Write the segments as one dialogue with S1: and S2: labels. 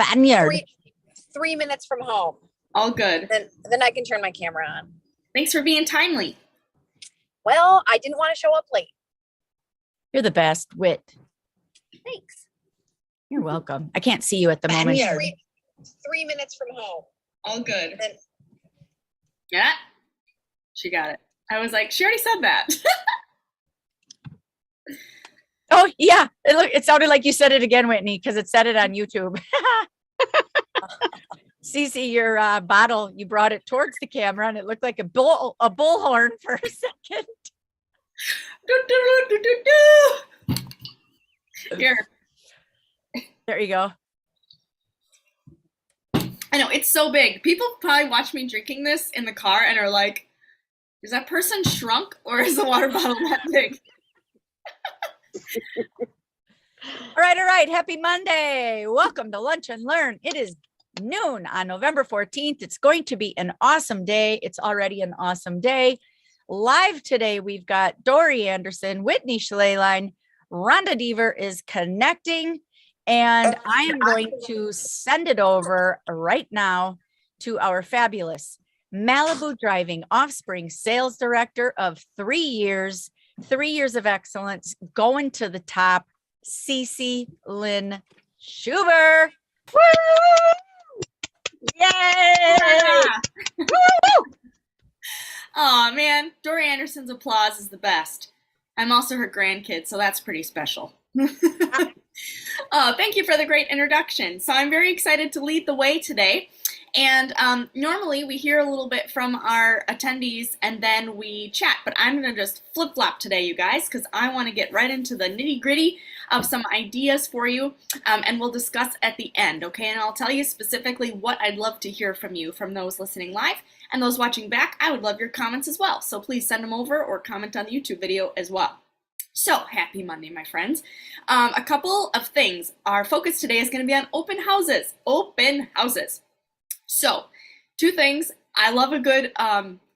S1: Spaniard.
S2: 3 minutes from home.
S3: All good.
S2: Then I can turn my camera on.
S3: Thanks for being timely.
S2: Well, I didn't want to show up late.
S1: You're the best, Wit.
S2: Thanks.
S1: You're welcome. I can't see you at the moment.
S2: 3 minutes from home.
S3: All good.
S2: Then,
S3: Yeah, she got it. I was like, she already said that.
S1: Oh, yeah. It sounded like you said it again, Whitney, because it said it on YouTube. Cece, your bottle, you brought it towards the camera and it looked like a bullhorn for a second.
S3: Do, do, do, do, do. Here.
S1: There you go.
S3: I know, it's so big. People probably watch me drinking this in the car and are like, is that person shrunk or is the water bottle that big?
S1: All right. Happy Monday. Welcome to Lunch and Learn. It is noon on November 14th. It's going to be an awesome day. It's already an awesome day. Live today, we've got Dory Anderson, Whitney Schleyline, Rhonda Deaver is connecting, and I am going to send it over right now to our fabulous Malibu Driving Offspring Sales Director of 3 years of excellence, going to the top, Cece Lynn Schuber. Woo! Yay! Woo!
S3: Oh man, Dory Anderson's applause is the best. I'm also her grandkid, so that's pretty special. Thank you for the great introduction. So I'm very excited to lead the way today. And normally we hear a little bit from our attendees and then we chat, but I'm going to just flip-flop today, you guys, because I want to get right into the nitty-gritty of some ideas for you, and we'll discuss at the end, okay? And I'll tell you specifically what I'd love to hear from you, from those listening live, and those watching back. I would love your comments as well, so please send them over or comment on the YouTube video as well. So, happy Monday, my friends. A couple of things. Our focus today is going to be on open houses. Open houses. So, two things. I love a good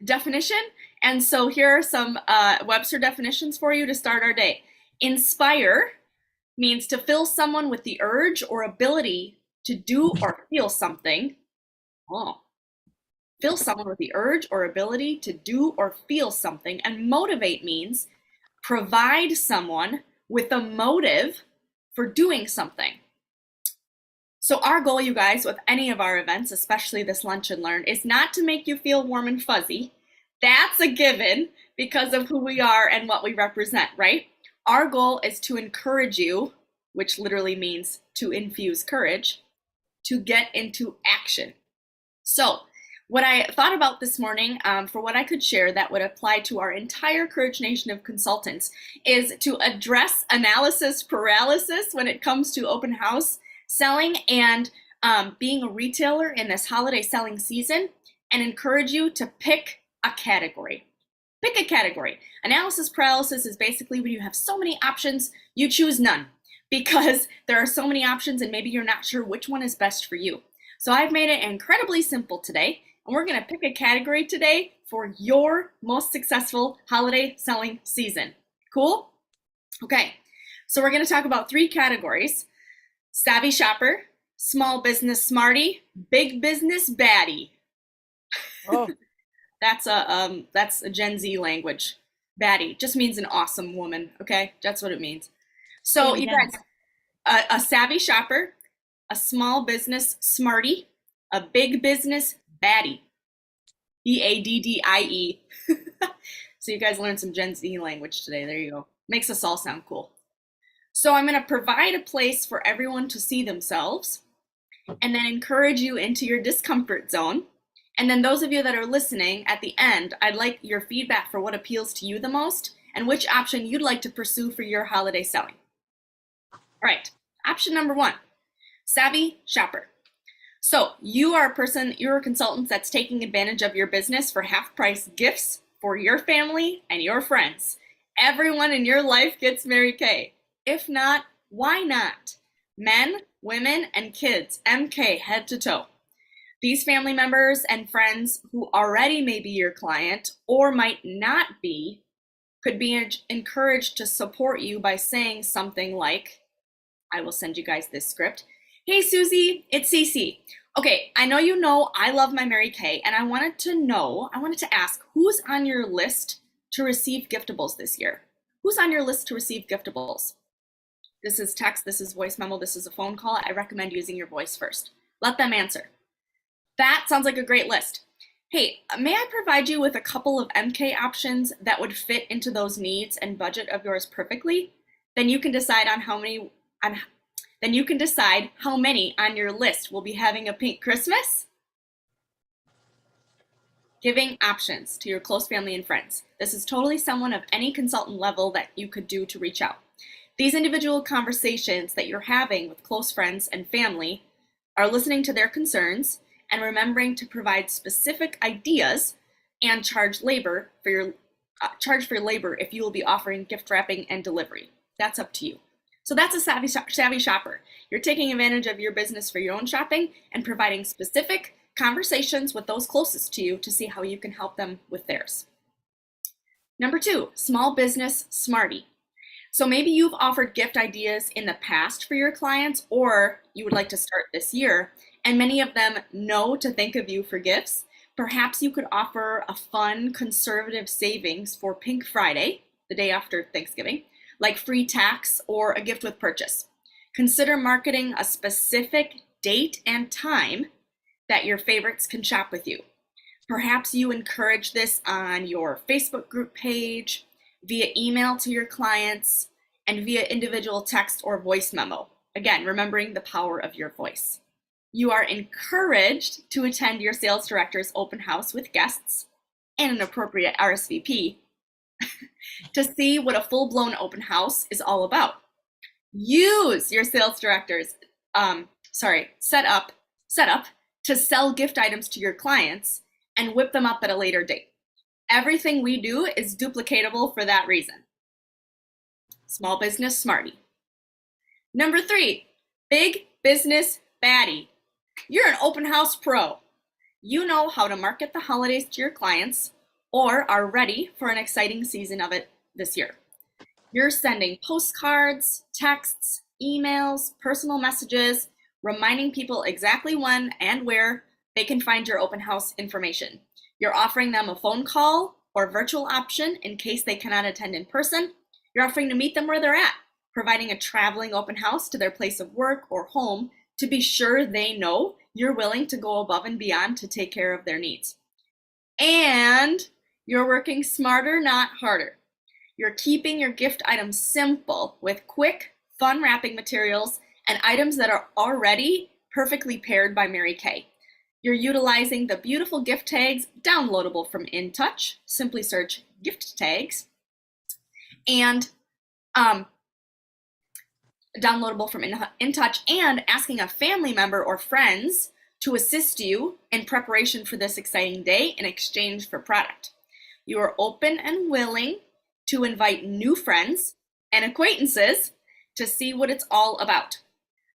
S3: definition, and so here are some Webster definitions for you to start our day. Inspire means to fill someone with the urge or ability to do or feel something. Oh. Fill someone with the urge or ability to do or feel something. And motivate means provide someone with a motive for doing something. So our goal, you guys, with any of our events, especially this Lunch and Learn, is not to make you feel warm and fuzzy. That's a given because of who we are and what we represent, right? Our goal is to encourage you, which literally means to infuse courage, to get into action. So what I thought about this morning for what I could share that would apply to our entire Courage Nation of consultants is to address analysis paralysis when it comes to open house selling and being a retailer in this holiday selling season, and encourage you to pick a category. Pick a category. Analysis paralysis is basically when you have so many options, you choose none because there are so many options and maybe you're not sure which one is best for you. So I've made it incredibly simple today, and we're going to pick a category today for your most successful holiday selling season. Cool? Okay, so we're going to talk about 3 categories: savvy shopper, small business smarty, big business baddie.
S1: Oh.
S3: That's a Gen Z language. Baddie just means an awesome woman, okay? That's what it means. So you guys, a savvy shopper, a small business smarty, a big business baddie. B-A-D-D-I-E. So you guys learned some Gen Z language today. There you go. Makes us all sound cool. So I'm going to provide a place for everyone to see themselves and then encourage you into your discomfort zone. And then those of you that are listening at the end, I'd like your feedback for what appeals to you the most and which option you'd like to pursue for your holiday selling. All right, option number 1, savvy shopper. So you are a person, you're a consultant that's taking advantage of your business for half-price gifts for your family and your friends. Everyone in your life gets Mary Kay. If not, why not? Men, women, and kids, MK head to toe. These family members and friends who already may be your client or might not be could be encouraged to support you by saying something like, I will send you guys this script. Hey Susie, it's Cece. Okay, I know I love my Mary Kay, and I wanted to ask who's on your list to receive giftables this year? Who's on your list to receive giftables? This is text, this is voice memo, this is a phone call. I recommend using your voice first. Let them answer. That sounds like a great list. Hey, may I provide you with a couple of MK options that would fit into those needs and budget of yours perfectly? Then you can decide on how many on your list will be having a pink Christmas. Giving options to your close family and friends. This is totally someone of any consultant level that you could do to reach out. These individual conversations that you're having with close friends and family are listening to their concerns and remembering to provide specific ideas and charge for labor if you will be offering gift wrapping and delivery. That's up to you. So that's a savvy shopper. You're taking advantage of your business for your own shopping and providing specific conversations with those closest to you to see how you can help them with theirs. Number 2, small business smarty. So maybe you've offered gift ideas in the past for your clients, or you would like to start this year, and many of them know to think of you for gifts. Perhaps you could offer a fun conservative savings for Pink Friday, the day after Thanksgiving, like free tax or a gift with purchase. Consider marketing a specific date and time that your favorites can shop with you. Perhaps you encourage this on your Facebook group page, via email to your clients, and via individual text or voice memo. Again, remembering the power of your voice. You are encouraged to attend your sales director's open house with guests and an appropriate RSVP to see what a full-blown open house is all about. Use your sales director's setup to sell gift items to your clients and whip them up at a later date. Everything we do is duplicatable for that reason. Small business smarty. Number 3, big business baddie. You're an open house pro. You know how to market the holidays to your clients or are ready for an exciting season of it this year. You're sending postcards, texts, emails, personal messages, reminding people exactly when and where they can find your open house information. You're offering them a phone call or virtual option in case they cannot attend in person. You're offering to meet them where they're at, providing a traveling open house to their place of work or home to be sure they know you're willing to go above and beyond to take care of their needs. And you're working smarter, not harder. You're keeping your gift items simple with quick, fun wrapping materials and items that are already perfectly paired by Mary Kay. You're utilizing the beautiful gift tags downloadable from InTouch. Simply search gift tags. And downloadable from InTouch, and asking a family member or friends to assist you in preparation for this exciting day in exchange for product. You are open and willing to invite new friends and acquaintances to see what it's all about.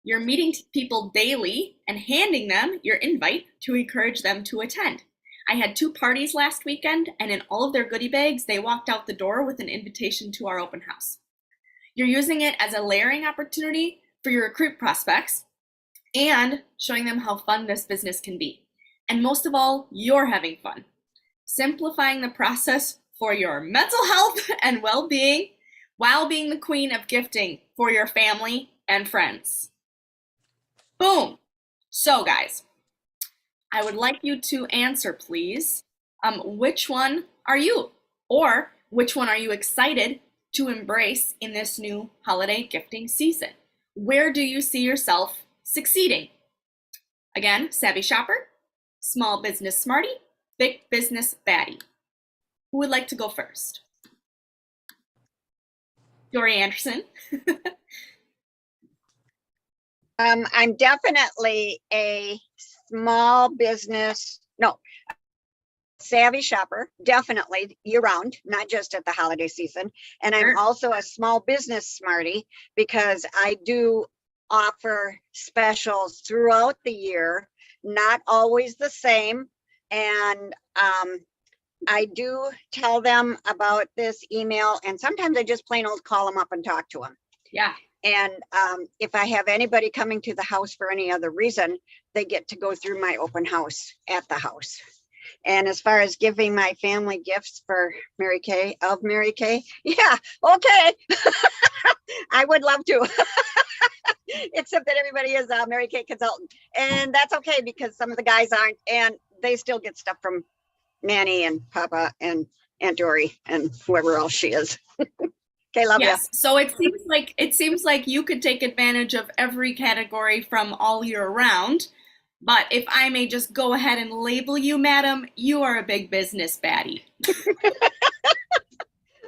S3: You're meeting people daily and handing them your invite to encourage them to attend. I had 2 parties last weekend, and in all of their goodie bags, they walked out the door with an invitation to our open house. You're using it as a layering opportunity for your recruit prospects and showing them how fun this business can be. And most of all, you're having fun. Simplifying the process for your mental health and well-being while being the queen of gifting for your family and friends. Boom. So guys, I would like you to answer, please. Which one are you? Or which one are you excited to embrace in this new holiday gifting season? Where do you see yourself succeeding? Again, savvy shopper, small business smarty, big business baddie. Who would like to go first? Dory Anderson.
S4: I'm definitely a small business, no, savvy shopper, definitely year round, not just at the holiday season. And I'm
S3: Sure.
S4: also a small business smarty because I do offer specials throughout the year, not always the same. And I do tell them about this email, and sometimes I just plain old call them up and talk to them.
S3: Yeah.
S4: And if I have anybody coming to the house for any other reason, they get to go through my open house at the house. And as far as giving my family gifts for Mary Kay, yeah, okay. I would love to. Except that everybody is a Mary Kay consultant. And that's okay because some of the guys aren't, and they still get stuff from Nanny and Papa and Aunt Dory and whoever else she is. Okay, love you.
S3: Yes. So it seems like you could take advantage of every category from all year round. But if I may just go ahead and label you, madam, you are a big business baddie.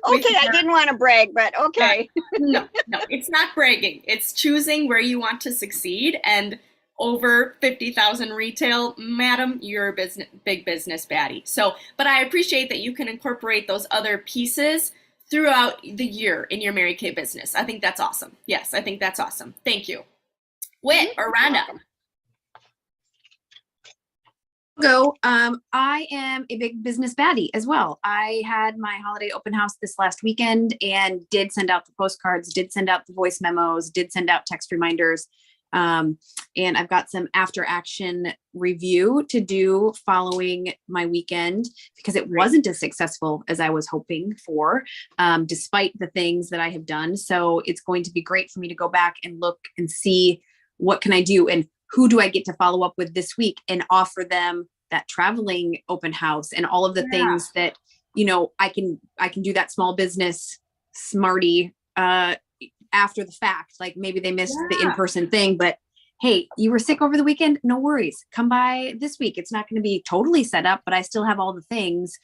S4: Okay, I didn't want to brag, but okay.
S3: No, it's not bragging. It's choosing where you want to succeed. And over 50,000 retail, madam, you're a big business baddie. So, but I appreciate that you can incorporate those other pieces throughout the year in your Mary Kay business. I think that's awesome. Yes, I think that's awesome. Thank you. Whit or Rhonda?
S5: Go. I am a big business baddie as well. I had my holiday open house this last weekend and did send out the postcards, did send out the voice memos, did send out text reminders. And I've got some after action review to do following my weekend because it wasn't as successful as I was hoping for, despite the things that I have done. So it's going to be great for me to go back and look and see what can I do and who do I get to follow up with this week and offer them that traveling open house and all of the things that, you know, I can do that small business smarty, after the fact. Like maybe they missed the in-person thing, but hey, you were sick over the weekend, no worries, come by this week. It's not going to be totally set up, but I still have all the things.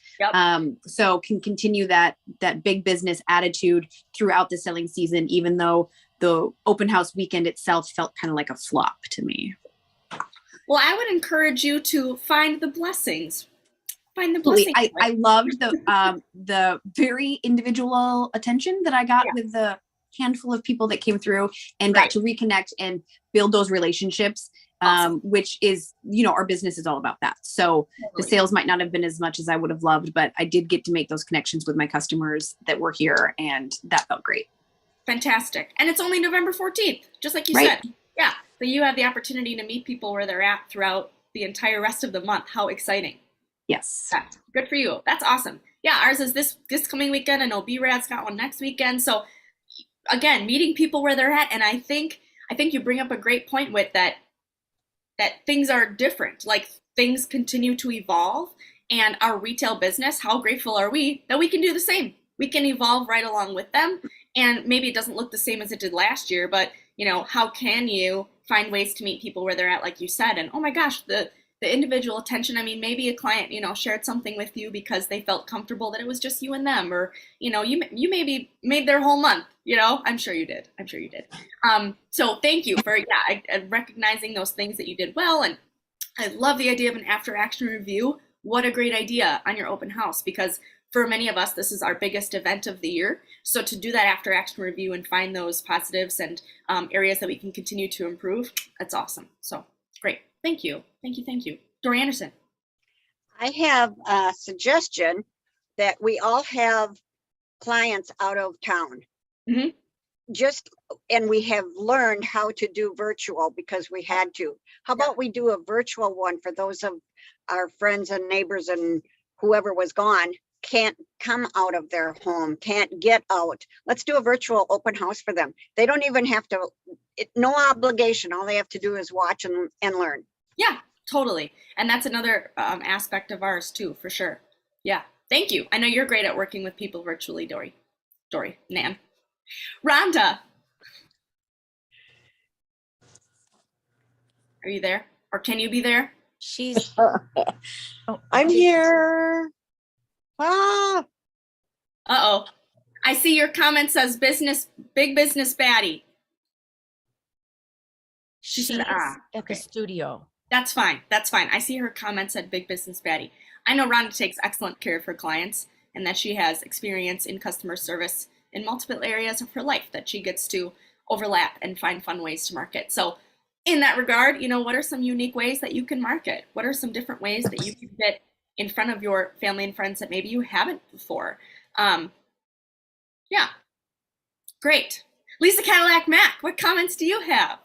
S5: So can continue that big business attitude throughout the selling season, even though the open house weekend itself felt kind of like a flop to me.
S3: Well, I would encourage you to find the blessings. Find the blessings.
S5: I loved the very individual attention that I got with the handful of people that came through and got to reconnect and build those relationships, which is, you know, our business is all about that. So the sales might not have been as much as I would have loved, but I did get to make those connections with my customers that were here, and that felt great.
S3: Fantastic. And it's only November 14th, just like you said. Yeah. So you have the opportunity to meet people where they're at throughout the entire rest of the month. How exciting.
S5: Yes.
S3: Good for you. That's awesome. Yeah, ours is this coming weekend. I know B-Rad's got one next weekend. So again, meeting people where they're at. And I think you bring up a great point with that things are different. Like things continue to evolve, and our retail business, how grateful are we that we can do the same? We can evolve right along with them. And maybe it doesn't look the same as it did last year, but you know, how can you find ways to meet people where they're at, like you said? And oh my gosh, the individual attention. I mean, maybe a client, you know, shared something with you because they felt comfortable that it was just you and them, or, you know, you maybe made their whole month, you know, I'm sure you did. So thank you for, recognizing those things that you did well. And I love the idea of an after action review. What a great idea on your open house, because for many of us, this is our biggest event of the year. So to do that after action review and find those positives and areas that we can continue to improve, that's awesome. So great. Thank you. Dory Anderson.
S4: I have a suggestion that we all have clients out of town.
S3: Mm-hmm.
S4: And we have learned how to do virtual because we had to. How about we do a virtual one for those of our friends and neighbors and whoever was gone, can't come out of their home, can't get out. Let's do a virtual open house for them. They don't even have to, no obligation. All they have to do is watch and learn.
S3: Yeah, totally. And that's another aspect of ours too, for sure. Yeah, thank you. I know you're great at working with people virtually, Dory, Nan. Rhonda. Are you there? Or can you be there?
S1: She's.
S6: I'm here.
S3: Uh-oh. I see your comment says big business baddie.
S1: She's
S3: said,
S1: at
S3: okay.
S1: the studio.
S3: That's fine. I see her comment said big business baddie. I know Rhonda takes excellent care of her clients and that she has experience in customer service in multiple areas of her life that she gets to overlap and find fun ways to market. So in that regard, you know, what are some unique ways that you can market? What are some different ways that you can get in front of your family and friends that maybe you haven't before? Yeah, great. Lisa Cadillac Mac, what comments do you have?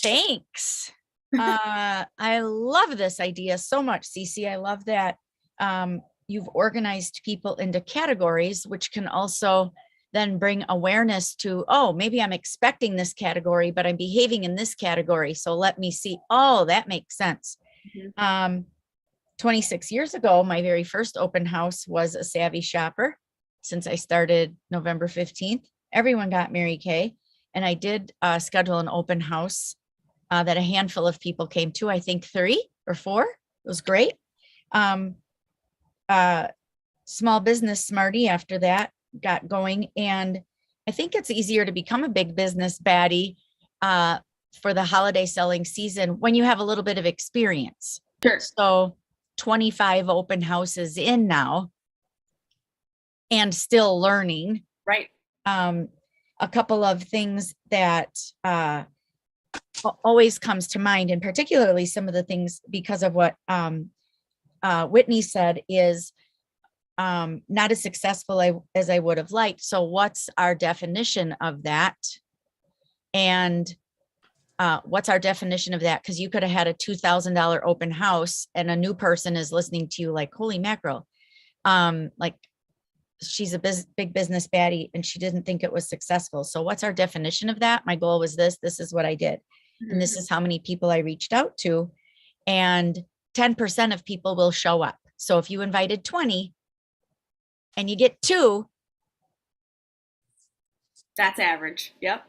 S1: Thanks. I love this idea so much, Cece. I love that you've organized people into categories, which can also then bring awareness to, oh, maybe I'm expecting this category, but I'm behaving in this category. So let me see. Oh, that makes sense. 26 years ago, my very first open house was a Savvy Shopper. Since I started November 15th, everyone got Mary Kay. And I did schedule an open house that a handful of people came to, I think 3 or 4. It was great. Small Business Smarty after that got going. And I think it's easier to become a big business baddie for the holiday selling season when you have a little bit of experience.
S3: Sure.
S1: So 25 open houses in now and still learning.
S3: Right.
S1: A couple of things that always comes to mind, and particularly some of the things because of what Whitney said is not as successful as I would have liked. So what's our definition of that? And what's our definition of that? Because you could have had a $2,000 open house and a new person is listening to you like, holy mackerel. Like she's a big business baddie and she didn't think it was successful. So what's our definition of that? My goal was this is what I did. And this is how many people I reached out to. And 10% of people will show up. So if you invited 20 and you get 2,
S3: That's average. Yep.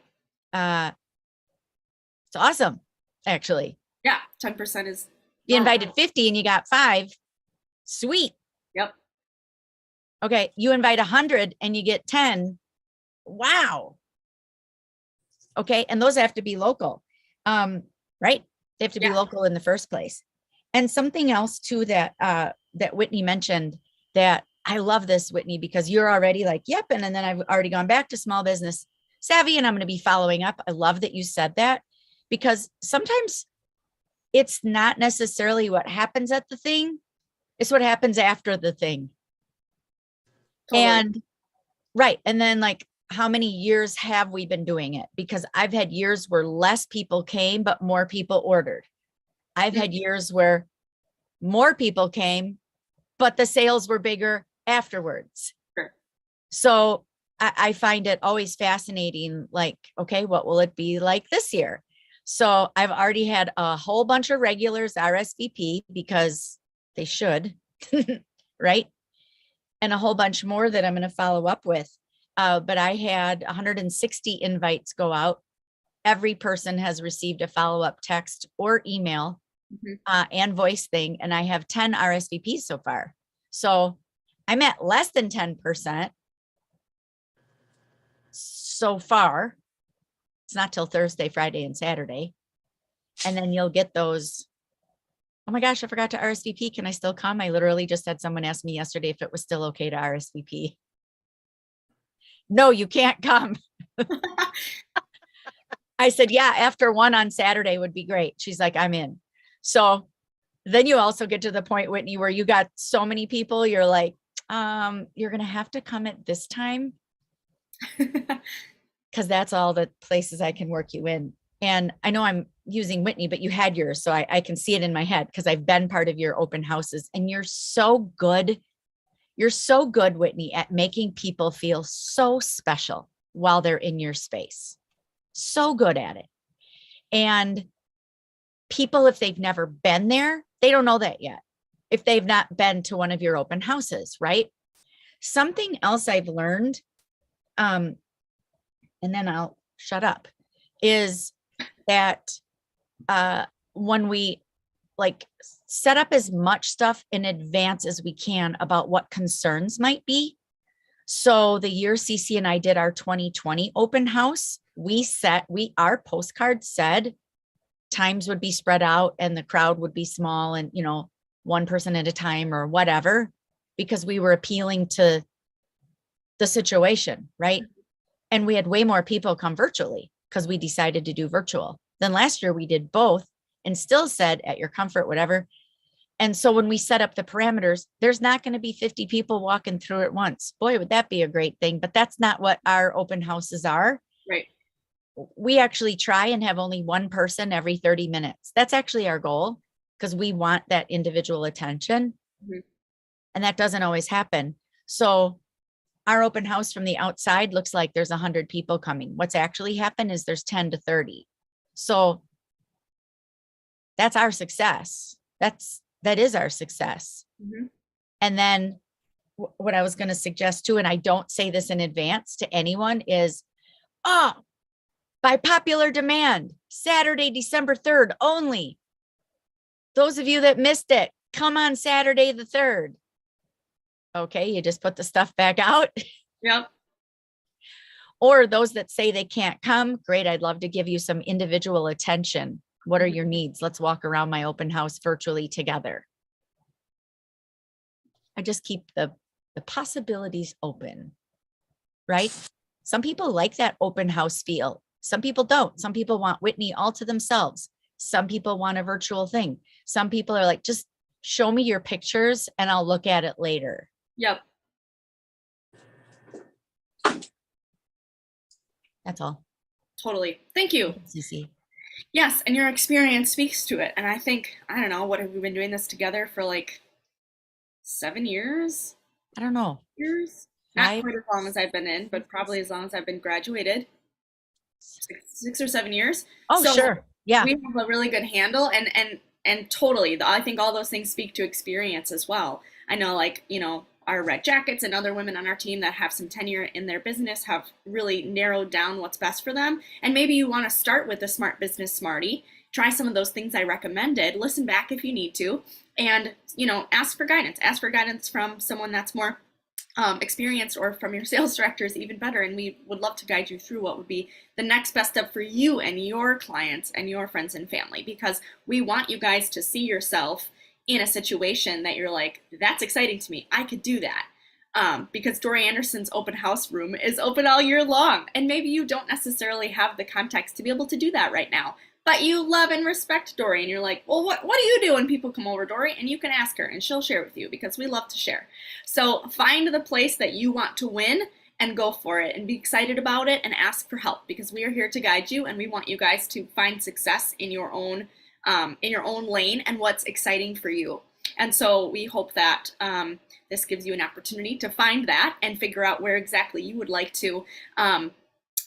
S1: it's awesome, actually.
S3: Yeah. 10% is.
S1: You invited 50 and you got 5. Sweet.
S3: Yep.
S1: Okay. You invite 100 and you get 10. Wow. Okay. And those have to be local. Right? They have to be
S3: Yeah.
S1: local in the first place. And something else too that that Whitney mentioned that I love this, Whitney, because you're already like, yep. And then I've already gone back to Small Business Savvy and I'm going to be following up. I love that you said that because sometimes it's not necessarily what happens at the thing. It's what happens after the thing.
S3: Totally.
S1: And right. And then like, how many years have we been doing it? Because I've had years where less people came, but more people ordered. I've had years where more people came, but the sales were bigger afterwards.
S3: Sure.
S1: So I find it always fascinating. Like, okay, what will it be like this year? So I've already had a whole bunch of regulars RSVP because they should, right? And a whole bunch more that I'm going to follow up with. But I had 160 invites go out. Every person has received a follow-up text or email and voice thing. And I have 10 RSVPs so far. So I'm at less than 10% so far. It's not till Thursday, Friday, and Saturday. And then you'll get those. Oh my gosh, I forgot to RSVP. Can I still come? I literally just had someone ask me yesterday if it was still okay to RSVP. No, you can't come. I said, yeah, after 1 on Saturday would be great. She's like, I'm in. So then you also get to the point, Whitney, where you got so many people, you're like, you're going to have to come at this time because that's all the places I can work you in. And I know I'm using Whitney, but you had yours. So I can see it in my head because I've been part of your open houses and you're so good. You're so good, Whitney, at making people feel so special while they're in your space. So good at it. And people, if they've never been there, they don't know that yet. If they've not been to one of your open houses, right? Something else I've learned, and then I'll shut up, is that when we like set up as much stuff in advance as we can about what concerns might be. So the year Cece and I did our 2020 open house, our postcard said times would be spread out and the crowd would be small and, you know, one person at a time or whatever, because we were appealing to the situation, right? And we had way more people come virtually because we decided to do virtual. Then last year we did both and still said at your comfort, whatever. And so when we set up the parameters, there's not going to be 50 people walking through at once. Boy, would that be a great thing, but that's not what our open houses are.
S3: Right.
S1: We actually try and have only one person every 30 minutes. That's actually our goal because we want that individual attention.
S3: Mhm.
S1: And that doesn't always happen. So our open house from the outside looks like there's 100 people coming. What's actually happened is there's 10 to 30. So that's our success. That is our success.
S3: Mhm.
S1: And then what I was going to suggest too, and I don't say this in advance to anyone, is, by popular demand, Saturday, December 3rd only. Those of you that missed it, come on Saturday the 3rd. Okay, you just put the stuff back out.
S3: Yep.
S1: Or those that say they can't come, great, I'd love to give you some individual attention. What are your needs? Let's walk around my open house virtually together. I just keep the possibilities open, right? Some people like that open house feel. Some people don't. Some people want Whitney all to themselves. Some people want a virtual thing. Some people are like, just show me your pictures and I'll look at it later.
S3: Yep.
S1: That's all.
S3: Totally. Thank you.
S1: Cece.
S3: Yes, and your experience speaks to it. And I think, I don't know, what have we been doing this together for like 7 years?
S1: I don't know.
S3: Years? Not
S1: Five?
S3: quite as long as I've been in, but probably as long as I've been graduated. 6 or 7 years.
S1: Oh,
S3: So
S1: sure. Yeah.
S3: we have a really good handle, and totally, I think all those things speak to experience as well. I know, like, you know, our Red Jackets and other women on our team that have some tenure in their business have really narrowed down what's best for them. And maybe you want to start with the Smart Business Smarty, try some of those things I recommended, listen back if you need to, and, you know, ask for guidance. Ask for guidance from someone that's more experienced, or from your sales director is even better. And we would love to guide you through what would be the next best step for you and your clients and your friends and family, because we want you guys to see yourself in a situation that you're like, that's exciting to me. I could do that. Because Dory Anderson's open house room is open all year long. And maybe you don't necessarily have the context to be able to do that right now, but you love and respect Dory. And you're like, well, what do you do when people come over, Dory? And you can ask her and she'll share with you, because we love to share. So find the place that you want to win and go for it and be excited about it and ask for help, because we are here to guide you and we want you guys to find success in your own lane and what's exciting for you. And so we hope that this gives you an opportunity to find that and figure out where exactly you would like to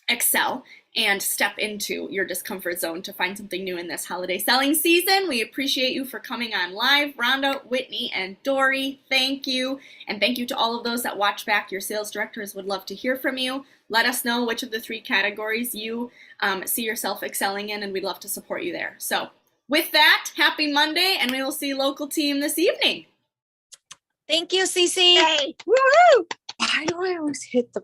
S3: excel and step into your discomfort zone to find something new in this holiday selling season. We appreciate you for coming on live. Rhonda, Whitney, and Dory, thank you. And thank you to all of those that watch back. Your sales directors would love to hear from you. Let us know which of the 3 categories you see yourself excelling in, and we'd love to support you there. So with that, happy Monday, and we will see local team this evening.
S1: Thank you, Cece.
S6: Woo! Why do I always hit the